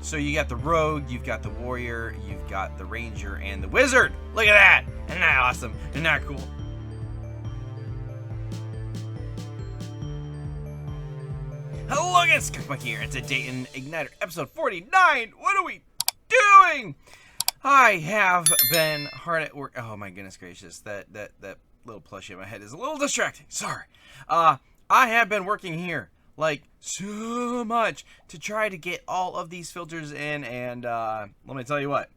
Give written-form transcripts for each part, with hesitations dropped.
So you got the rogue, you've got the warrior, you've got the ranger, and the wizard. Look at that! Isn't that awesome? Isn't that cool? Hello again, skunkmunkee here. It's a day in Igniter, episode 49. What are we doing? I have been hard at work. Oh my goodness gracious, that little plushie in my head is a little distracting. Sorry. I have been working here like so much to try to get all of these filters in, and let me tell you what,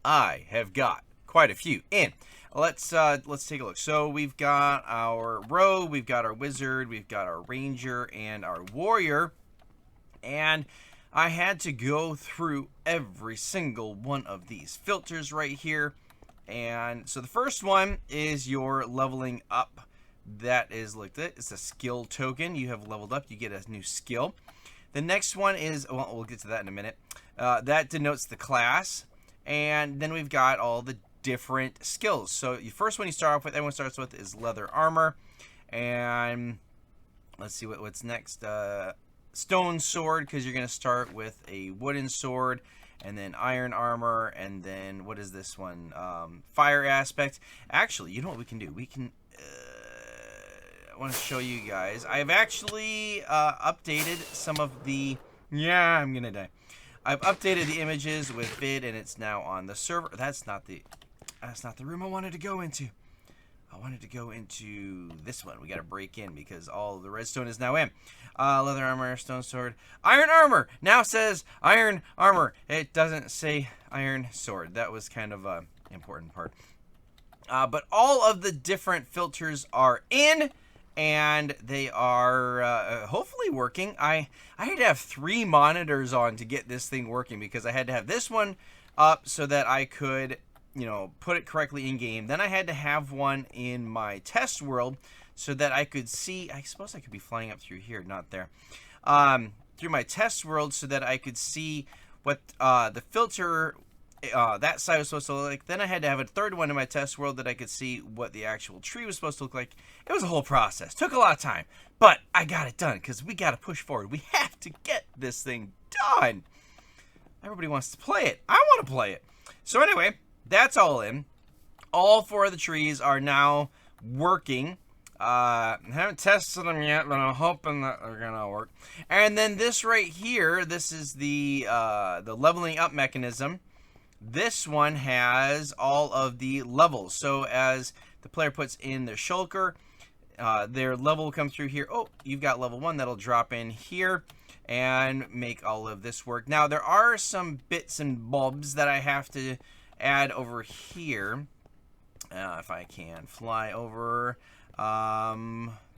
I have got quite a few in. Let's take a look. So we've got our rogue, we've got our wizard, we've got our ranger, and our warrior, and I had to go through every single one of these filters right here. And so the first one is your leveling up. That is like that. It's a skill token. You have leveled up, you get a new skill. The next one is, well, we'll get to that in a minute. That denotes the class. And then we've got all the different skills. So the first one you start off with, everyone starts with, is leather armor. And let's see what's next. Stone sword, because you're going to start with a wooden sword, and then iron armor, and then what is this one? Fire aspect. Actually, you know what we can do? We can, I want to show you guys. I have actually updated some of the, I'm going to die. I've updated the images with vid, and it's now on the server. That's not the room I wanted to go into. I wanted to go into this one. We got to break in because all the redstone is now in. Leather armor, stone sword, iron armor. Now says iron armor. It doesn't say iron sword. That was kind of a important part. But all of the different filters are in, and they are hopefully working. I had to have 3 monitors on to get this thing working, because I had to have this one up so that I could, you know, put it correctly in game. Then I had to have one in my test world so that I could see. I suppose I could be flying up through here, not there. Through my test world, so that I could see what the filter that side was supposed to look like. Then I had to have a third one in my test world that I could see what the actual tree was supposed to look like. It was a whole process. Took a lot of time, but I got it done because we got to push forward. We have to get this thing done. Everybody wants to play it. I want to play it. So anyway, that's all in. All 4 of the trees are now working. I haven't tested them yet, but I'm hoping that they're gonna work. And then this right here, this is the leveling up mechanism. This one has all of the levels. So as the player puts in their shulker, their level will come through here. Oh, you've got level 1 that'll drop in here and make all of this work. Now there are some bits and bobs that I have to add over here. If I can fly over,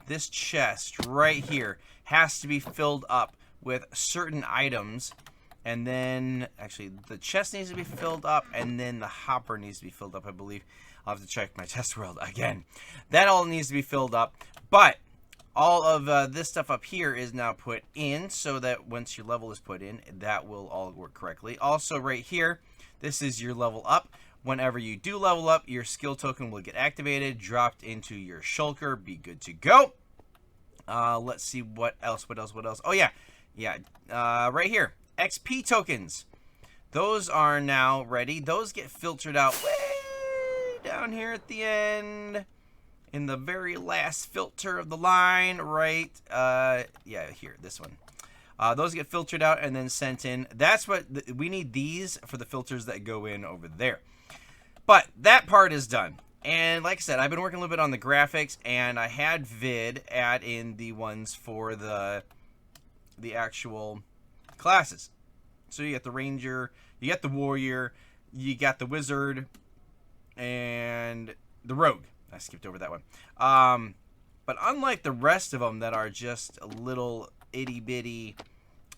this chest right here has to be filled up with certain items, and then actually the chest needs to be filled up, and then the hopper needs to be filled up, I believe. I'll have to check my test world again. That all needs to be filled up, but all of this stuff up here is now put in, so that once your level is put in, that will all work correctly. Also right here, this is your level up. Whenever you do level up, your skill token will get activated, dropped into your shulker, be good to go. Let's see what else. Oh yeah, right here, XP tokens. Those are now ready. Those get filtered out way down here at the end, in the very last filter of the line, right? Here, this one. Those get filtered out and then sent in. That's what we need, these for the filters that go in over there. But that part is done. And like I said, I've been working a little bit on the graphics, and I had vid add in the ones for the actual classes. So you got the ranger, you got the warrior, you got the wizard, and the rogue. I skipped over that one. But unlike the rest of them that are just a little itty bitty,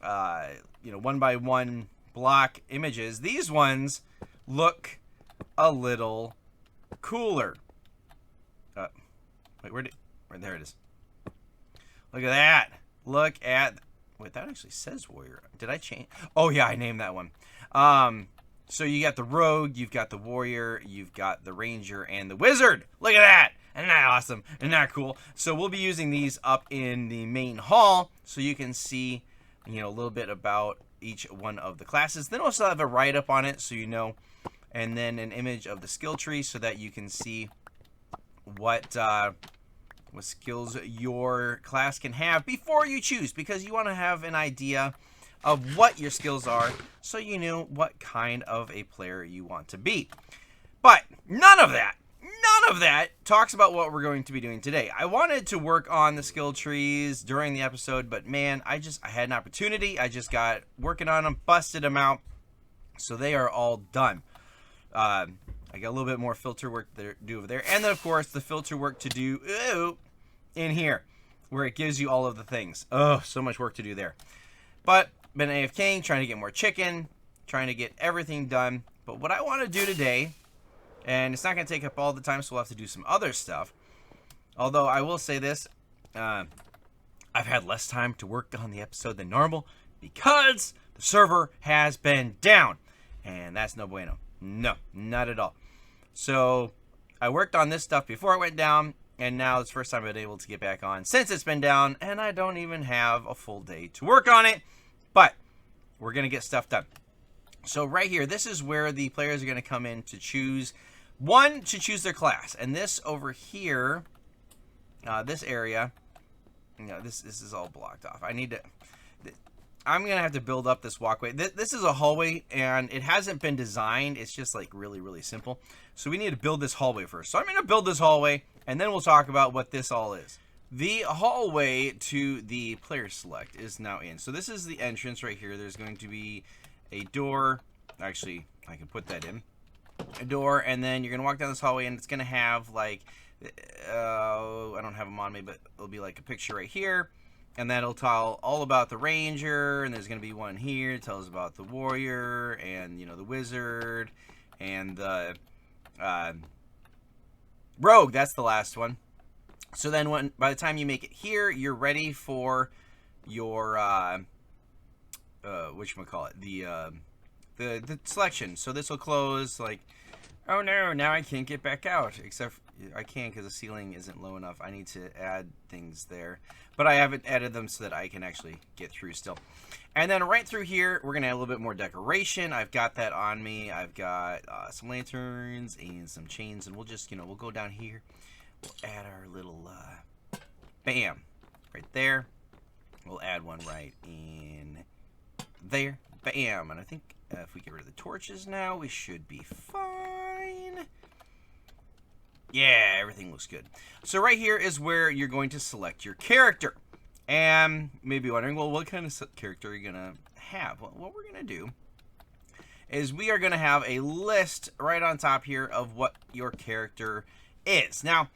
1x1 block images, these ones look a little cooler. Wait, there it is. Look at that. Look at, wait, that actually says warrior. Did I change? Oh yeah, I named that one. So you got the rogue, you've got the warrior, you've got the ranger, and the wizard. Look at that. Isn't that awesome? Isn't that cool? So we'll be using these up in the main hall, so you can see, a little bit about each one of the classes. Then also have a write-up on it, so you know, and then an image of the skill tree so that you can see what skills your class can have before you choose, because you want to have an idea of what your skills are so you know what kind of a player you want to be. But none of that talks about what we're going to be doing today. I wanted to work on the skill trees during the episode, but man, I had an opportunity. I just got working on them, busted them out, so they are all done. I got a little bit more filter work to do over there, and then of course the filter work to do in here, where it gives you all of the things. Oh, so much work to do there. But been AFKing, trying to get more chicken, trying to get everything done. But what I want to do today, and it's not going to take up all the time, so we'll have to do some other stuff. Although I will say this, I've had less time to work on the episode than normal because the server has been down. And that's no bueno. No, not at all. So I worked on this stuff before it went down, and now it's the first time I've been able to get back on since it's been down, and I don't even have a full day to work on it. But we're going to get stuff done. So right here, this is where the players are going to come in to choose their class. And this over here, this area, this is all blocked off. I'm going to have to build up this walkway. This is a hallway, and it hasn't been designed. It's just like really, really simple. So we need to build this hallway first. So I'm going to build this hallway, and then we'll talk about what this all is. The hallway to the player select is now in. So this is the entrance right here. There's going to be a door. Actually, I can put that in. A door, and then you're going to walk down this hallway, and it's going to have like, I don't have them on me, but it'll be like a picture right here. And that'll tell all about the ranger, and there's going to be one here that tells about the warrior, and, you know, the wizard, and the rogue. That's the last one. So then by the time you make it here, you're ready for your, whatchamacallit, the selection. So this will close, like, oh no, now I can't get back out. Except I can because the ceiling isn't low enough. I need to add things there. But I haven't added them so that I can actually get through still. And then right through here, we're going to add a little bit more decoration. I've got that on me. I've got some lanterns and some chains. And we'll just, we'll go down here. We'll add our little, bam, right there. We'll add one right in there. Bam. And I think if we get rid of the torches now, we should be fine. Yeah, everything looks good. So right here is where you're going to select your character. And maybe wondering, well, what kind of character are you going to have? Well, what we're going to do is we are going to have a list right on top here of what your character is. Now,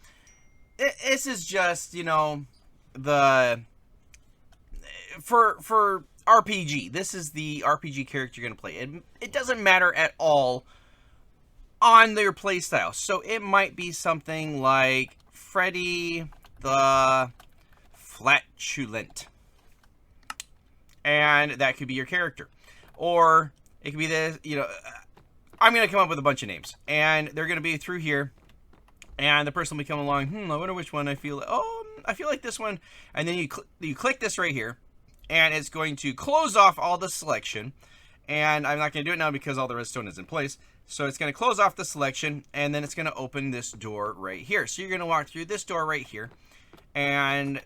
this is just, the... For RPG, this is the RPG character you're going to play. It doesn't matter at all on their playstyle. So it might be something like Freddy the Flatulent. And that could be your character. Or it could be this, I'm going to come up with a bunch of names. And they're going to be through here. And the person will be coming along, I wonder which one I feel, I feel like this one. And then you click this right here. And it's going to close off all the selection. And I'm not going to do it now because all the redstone is in place. So it's going to close off the selection. And then it's going to open this door right here. So you're going to walk through this door right here. And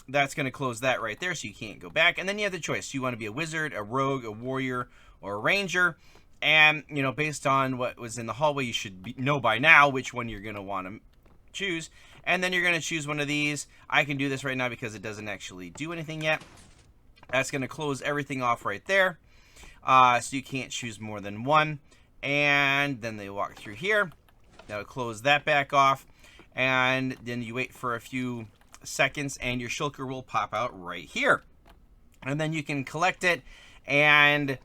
that's going to close that right there. So you can't go back. And then you have the choice. You want to be a wizard, a rogue, a warrior, or a ranger. And, based on what was in the hallway, you should know by now which one you're going to want to choose. And then you're going to choose one of these. I can do this right now because it doesn't actually do anything yet. That's going to close everything off right there. So you can't choose more than one. And then they walk through here. That'll close that back off. And then you wait for a few seconds and your shulker will pop out right here. And then you can collect it and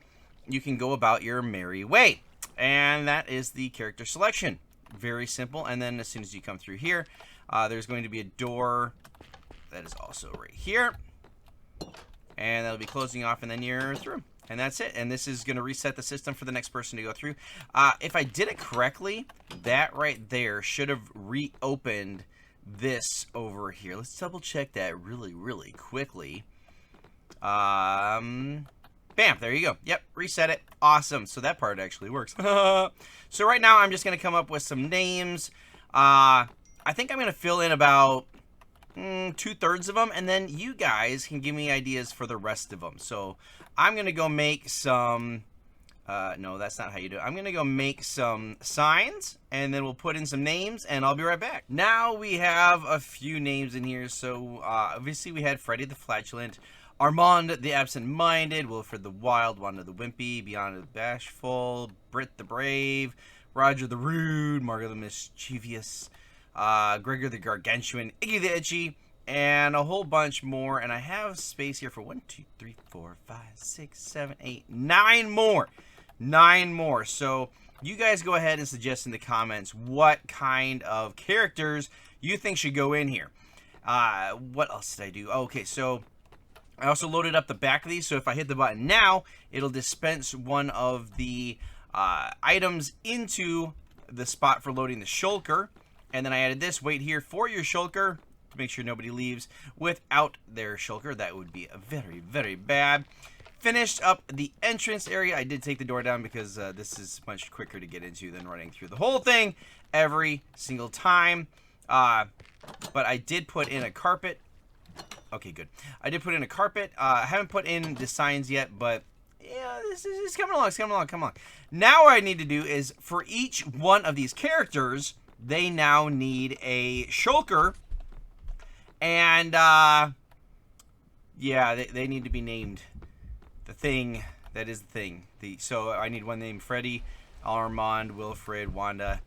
you can go about your merry way. And that is the character selection. Very simple. And then as soon as you come through here, there's going to be a door that is also right here. And that'll be closing off and then you're through. And that's it. And this is going to reset the system for the next person to go through. If I did it correctly, that right there should have reopened this over here. Let's double check that really, really quickly. Bam, there you go. Yep, reset it. Awesome. So that part actually works. So right now I'm just going to come up with some names. I think I'm going to fill in about 2/3 of them, and then you guys can give me ideas for the rest of them. So I'm going to go make some... no, that's not how you do it. I'm going to go make some signs, and then we'll put in some names, and I'll be right back. Now we have a few names in here. So obviously we had Freddy the Flatulent, Armand the Absent-Minded, Wilfred the Wild, Wanda the Wimpy, Beyond the Bashful, Britt the Brave, Roger the Rude, Margo the Mischievous, Gregor the Gargantuan, Iggy the Itchy, and a whole bunch more. And I have space here for 1, 2, 3, 4, 5, 6, 7, 8, 9 more. 9 more. So you guys go ahead and suggest in the comments what kind of characters you think should go in here. What else did I do? Okay, so I also loaded up the back of these, so if I hit the button now, it'll dispense one of the items into the spot for loading the shulker. And then I added this, wait here for your shulker, to make sure nobody leaves without their shulker. That would be very, very bad. Finished up the entrance area. I did take the door down because this is much quicker to get into than running through the whole thing every single time. But I did put in a carpet. Okay, good. I did put in a carpet. I haven't put in the signs yet, but yeah, this is coming along. It's coming along. Come on. Now what I need to do is for each one of these characters, they now need a shulker. And, yeah, they need to be named the thing that is the thing. So I need one named Freddy, Armand, Wilfred, Wanda.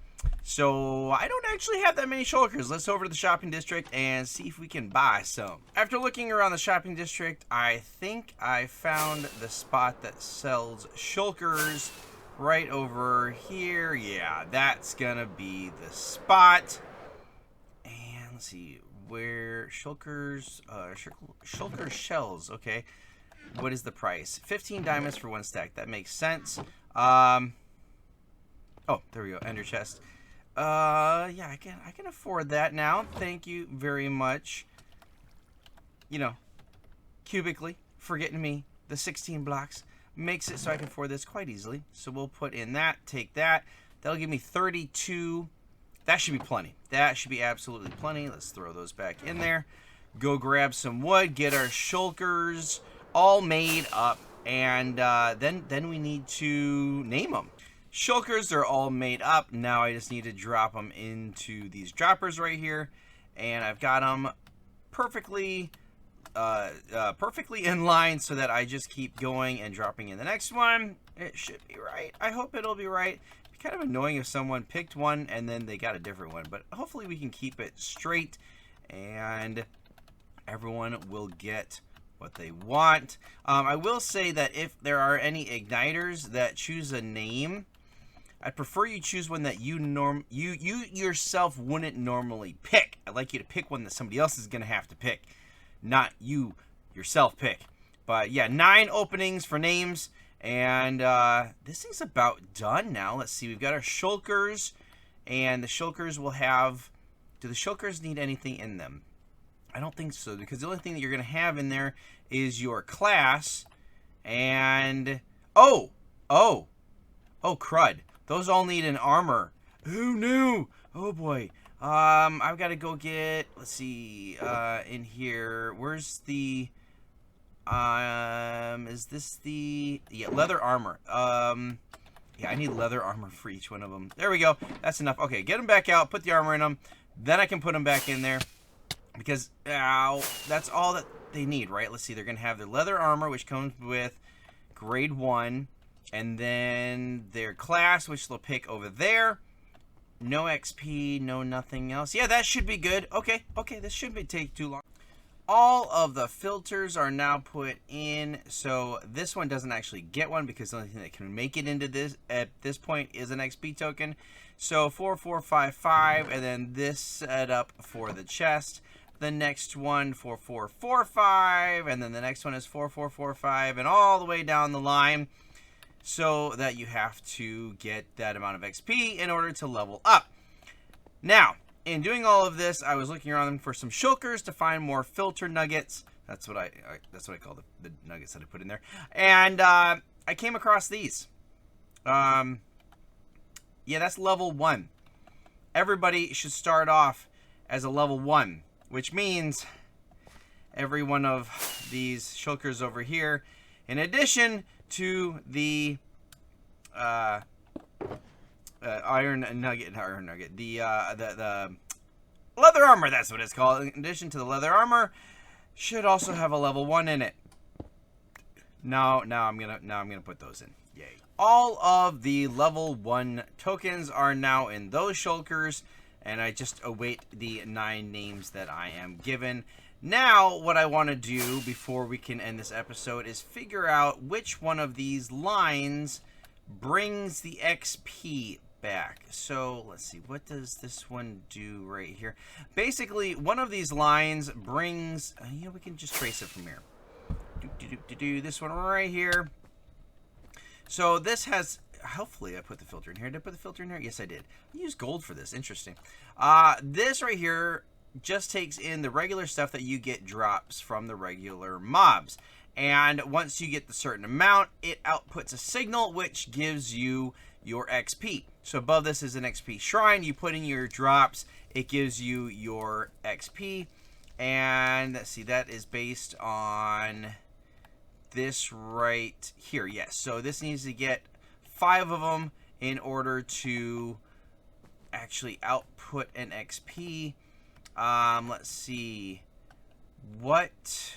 So I don't actually have that many shulkers. Let's go over to the shopping district and see if we can buy some. After looking around the shopping district, I think I found the spot that sells shulkers right over here. Yeah, that's gonna be the spot. And let's see where shulkers, shulker shells. Okay, what is the price? 15 diamonds for 1 stack. That makes sense. Oh, there we go. Ender chest. Yeah, I can afford that now. Thank you very much. You know, cubically for getting me the 16 blocks makes it so I can afford this quite easily. So we'll put in that, take that. That'll give me 32. That should be plenty. That should be absolutely plenty. Let's throw those back in there. Go grab some wood, get our shulkers all made up, and then we need to name them. Shulkers are all made up. Now I just need to drop them into these droppers right here, and I've got them perfectly in line so that I just keep going and dropping in the next one. It should be right. I hope it'll be right. It'd be kind of annoying if someone picked one and then they got a different one, but hopefully we can keep it straight and everyone will get what they want. I will say that if there are any igniters that choose a name, I'd prefer you choose one that you yourself wouldn't normally pick. I'd like you to pick one that somebody else is going to have to pick, not you yourself pick. But yeah, 9 openings for names, and this thing's about done now. Let's see, we've got our shulkers, and the shulkers will have... Do the shulkers need anything in them? I don't think so, because the only thing that you're going to have in there is your class, and... Oh, crud. Those all need an armor. Oh, no. Oh, boy. I've got to go get... Let's see. In here. Where's the... Is this the... Yeah, leather armor. Yeah, I need leather armor for each one of them. There we go. That's enough. Okay, get them back out. Put the armor in them. Then I can put them back in there. Because, that's all that they need, right? Let's see. They're going to have their leather armor, which comes with grade 1. And then their class, which they'll pick over there. No XP, no nothing else. Yeah, that should be good. Okay, this shouldn't take too long. All of the filters are now put in. So this one doesn't actually get one because the only thing that can make it into this at this point is an XP token. So 4455, and then this setup for the chest. The next one 4445, and then the next one is 4445, and all the way down the line. So that you have to get that amount of XP in order to level up. Now, in doing all of this, I was looking around for some shulkers to find more filter nuggets. That's what I call the nuggets that I put in there. And I came across these. Yeah, that's level 1. Everybody should start off as a level 1, which means every one of these shulkers over here, in addition to the iron nugget, the leather armor, that's what it's called. In addition to the leather armor, should also have a level 1 in it. Now I'm gonna put those in. Yay! All of the level 1 tokens are now in those shulkers, and I just await the 9 names that I am given. Now, what I want to do before we can end this episode is figure out which one of these lines brings the XP back. So, let's see. What does this one do right here? Basically, one of these lines brings... we can just trace it from here. This one right here. So, this has... Hopefully, I put the filter in here. Did I put the filter in here? Yes, I did. I used gold for this. Interesting. This right here just takes in the regular stuff that you get drops from the regular mobs. And once you get the certain amount, it outputs a signal which gives you your XP. So above this is an XP shrine. You put in your drops, it gives you your XP. And let's see, that is based on this right here. Yes, so this needs to get 5 of them in order to actually output an XP. Let's see. What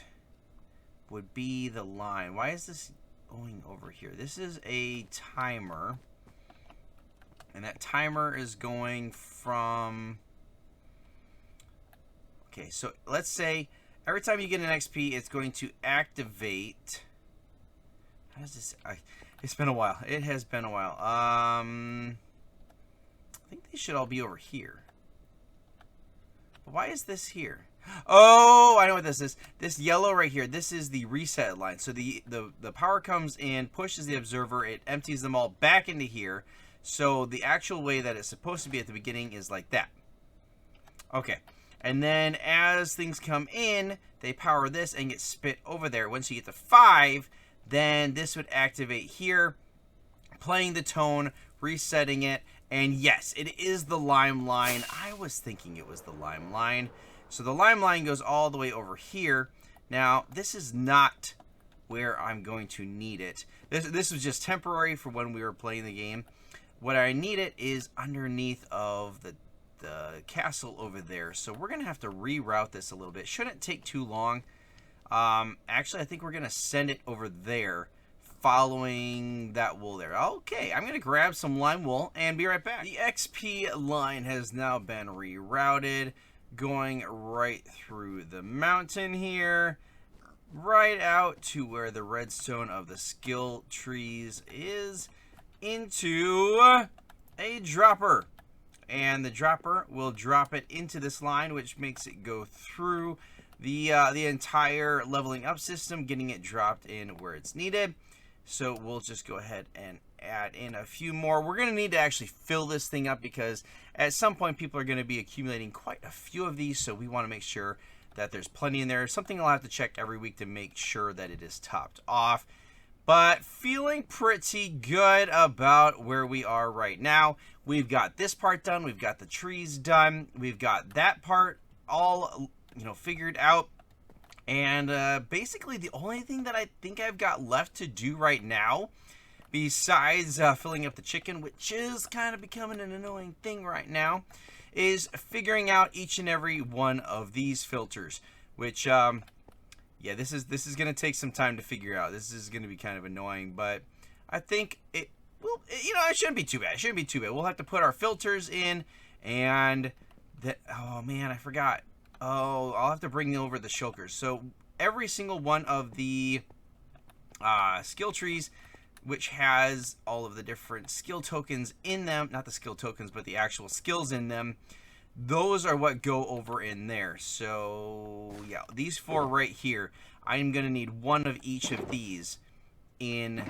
would be the line? Why is this going over here? This is a timer. And that timer is going from... Okay, so let's say every time you get an XP, it's going to activate... How does this... It's been a while. It has been a while. I think they should all be over here. But why is this here? Oh, I know what this is. This yellow right here, this is the reset line. So the power comes in, pushes the observer, it empties them all back into here. So the actual way that it's supposed to be at the beginning is like that. Okay. And then as things come in, they power this and get spit over there. Once you get to 5, then this would activate here, playing the tone, resetting it. And yes, it is the lime line. I was thinking it was the lime line. So the lime line goes all the way over here. Now, this is not where I'm going to need it. This was just temporary for when we were playing the game. What I need it is underneath of the castle over there. So we're going to have to reroute this a little bit. Shouldn't take too long. Actually, I think we're going to send it over there, following that wool there. Okay, I'm going to grab some lime wool and be right back. The XP line has now been rerouted, going right through the mountain here, right out to where the redstone of the skill trees is, into a dropper. And the dropper will drop it into this line, which makes it go through the entire leveling up system, getting it dropped in where it's needed. So we'll just go ahead and add in a few more. We're going to need to actually fill this thing up because at some point people are going to be accumulating quite a few of these. So we want to make sure that there's plenty in there. Something I'll have to check every week to make sure that it is topped off. But feeling pretty good about where we are right now. We've got this part done. We've got the trees done. We've got that part all, figured out. And basically the only thing that I think I've got left to do right now, besides filling up the chicken, which is kind of becoming an annoying thing right now, is figuring out each and every one of these filters, which, yeah, this is going to take some time to figure out. This is going to be kind of annoying, but I think it shouldn't be too bad. It shouldn't be too bad. We'll have to put our filters in, and oh man, I forgot. Oh, I'll have to bring over the shulkers. So every single one of the skill trees, which has all of the different skill tokens in them, not the skill tokens, but the actual skills in them, those are what go over in there. So yeah, these 4 right here, I'm going to need one of each of these in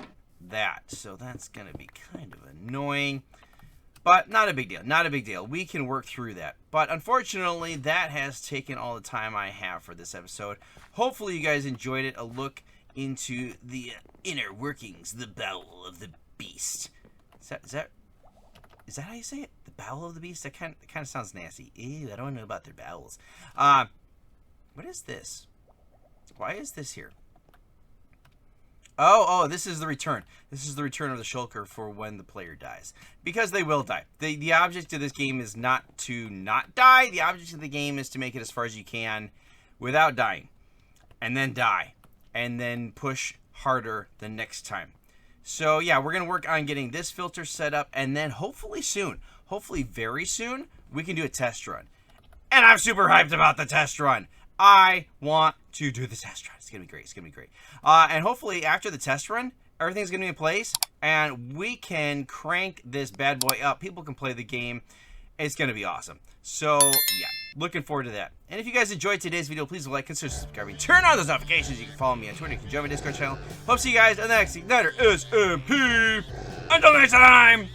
that. So that's going to be kind of annoying. But not a big deal. Not a big deal. We can work through that. But unfortunately, that has taken all the time I have for this episode. Hopefully, you guys enjoyed it. A look into the inner workings, the bowel of the beast. Is that how you say it? The bowel of the beast? That kind of sounds nasty. Ew, I don't know about their bowels. What is this? Why is this here? Oh, this is the return. This is the return of the shulker for when the player dies. Because they will die. The object of this game is not to not die. The object of the game is to make it as far as you can without dying. And then die. And then push harder the next time. So, yeah, we're going to work on getting this filter set up. And then hopefully soon, hopefully very soon, we can do a test run. And I'm super hyped about the test run. I want to do the test run. It's going to be great. It's going to be great. And hopefully after the test run, everything's going to be in place. And we can crank this bad boy up. People can play the game. It's going to be awesome. So, yeah. Looking forward to that. And if you guys enjoyed today's video, please like, consider subscribing. Turn on those notifications. You can follow me on Twitter. You can join my Discord channel. Hope to see you guys in the next Ignitor SMP. Until next time.